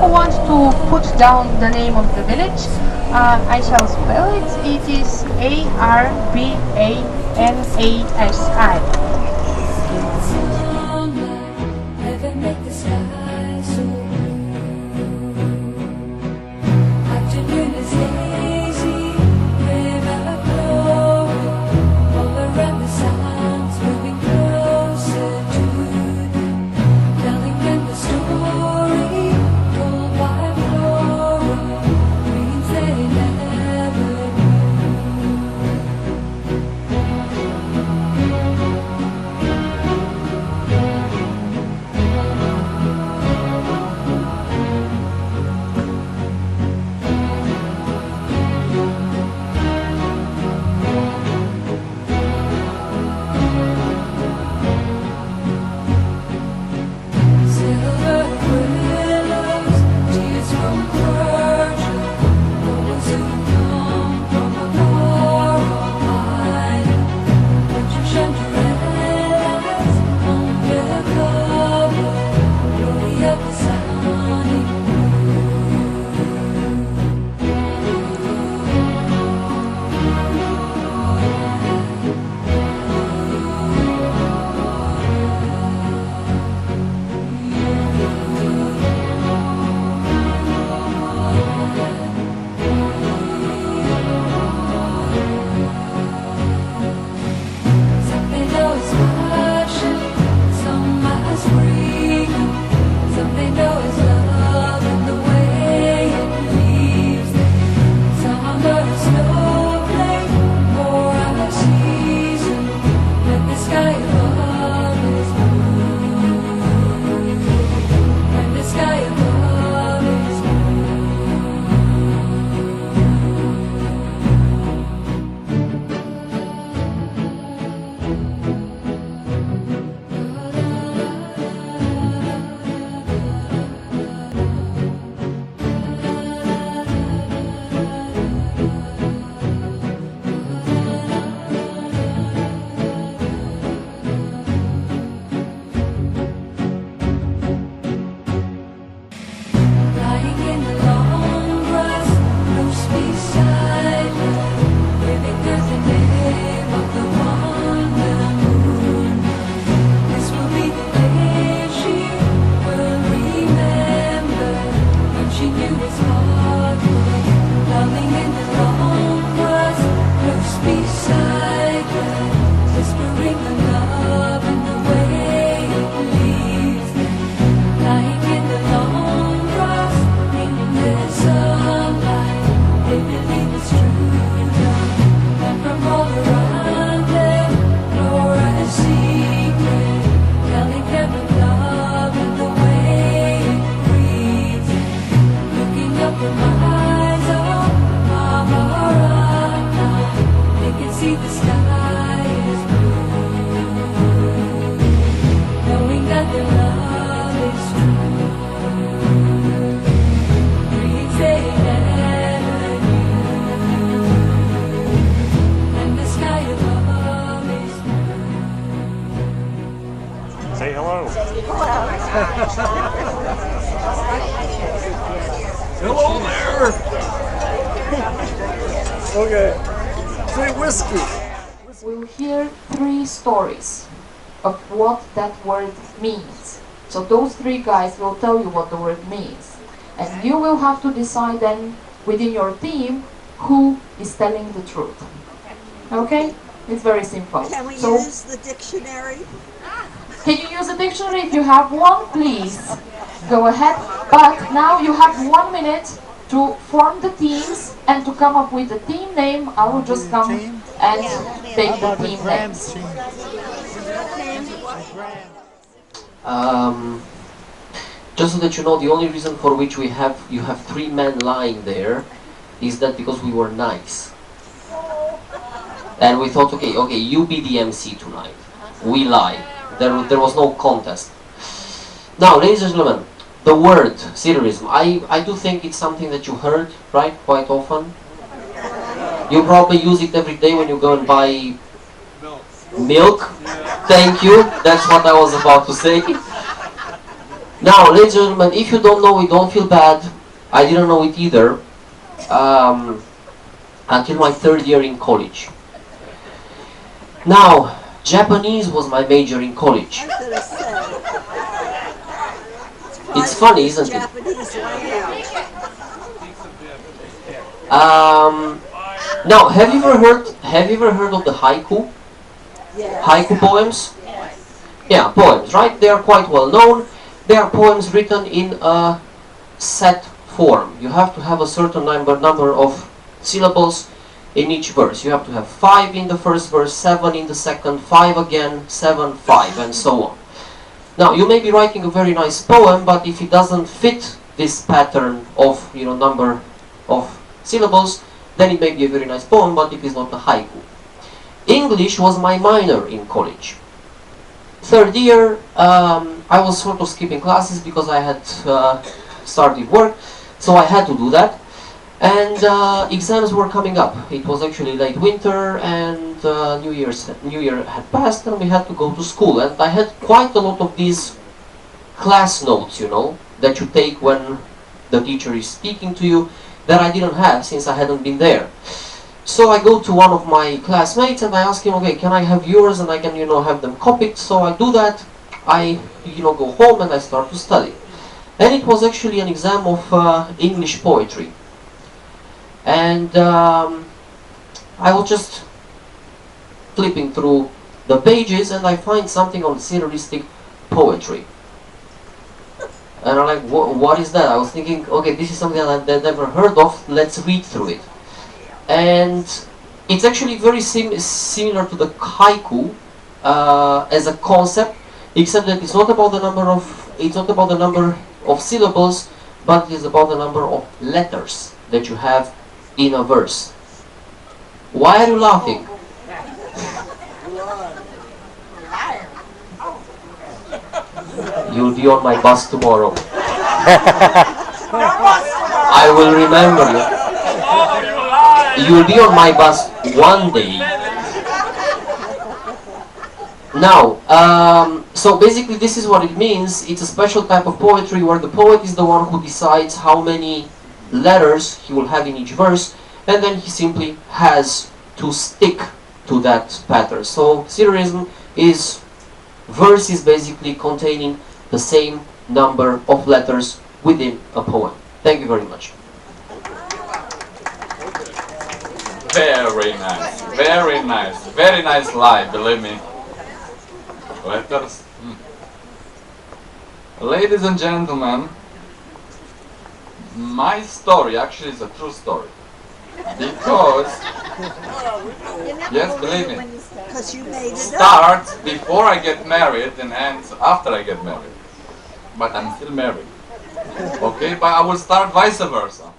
who wants to put down the name of the village, I shall spell it. It is Arbanasi. Say hello. Hello there. Okay. Say whiskey. We'll hear 3 stories of what that word means. So those 3 guys will tell you what the word means. And you will have to decide then within your team who is telling the truth. Okay? It's very simple. Can we use the dictionary? Can you use a dictionary? If you have one, please go ahead. But now you have 1 minute to form the teams and to come up with a team name. I will just come and take the team names. Just so that you know, the only reason for which you have 3 men lying there is that because we were nice. And we thought, okay, you be the MC tonight. We lie. There was no contest. Now, ladies and gentlemen, the word serialism, I do think it's something that you heard, right, quite often. You probably use it every day when you go and buy milk. Thank you, that's what I was about to say. Now, ladies and gentlemen, if you don't know it, don't feel bad. I didn't know it either until my third year in college. Now, Japanese was my major in college. I was gonna say. It's funny, isn't it? Japanese language. Now, have you ever heard of the haiku? Yes. Haiku poems? Yeah, poems, right? They are quite well known. They are poems written in a set form. You have to have a certain number of syllables in each verse. You have to have 5 in the first verse, 7 in the second, 5 again, 7, 5, and so on. Now, you may be writing a very nice poem, but if it doesn't fit this pattern of, number of syllables, then it may be a very nice poem, but it is not a haiku. English was my minor in college. Third year, I was sort of skipping classes because I had started work, so I had to do that. And exams were coming up. It was actually late winter, and New Year had passed, and we had to go to school. And I had quite a lot of these class notes, that you take when the teacher is speaking to you, that I didn't have since I hadn't been there. So I go to one of my classmates and I ask him, okay, can I have yours and I can, have them copied? So I do that. I, go home and I start to study. And it was actually an exam of English poetry. And I was just flipping through the pages and I find something on surrealistic poetry. And I'm like, what is that? I was thinking, okay, this is something that I've never heard of, let's read through it. And it's actually very similar to the haiku as a concept, except that it's not about the number of syllables, but it is about the number of letters that you have in a verse. Why are you laughing? You'll be on my bus tomorrow. I will remember you. You'll be on my bus one day. Now, so basically this is what it means. It's a special type of poetry where the poet is the one who decides how many letters he will have in each verse, and then he simply has to stick to that pattern. So surrealism is verses basically containing the same number of letters within a poem. Thank you very much. Very nice, very nice, very nice lie, believe me. Letters. Ladies and gentlemen, my story actually is a true story. Because, yes, believe me, Because you made it up. starts before I get married and ends after I get married. But I'm still married. Okay, but I will start vice versa.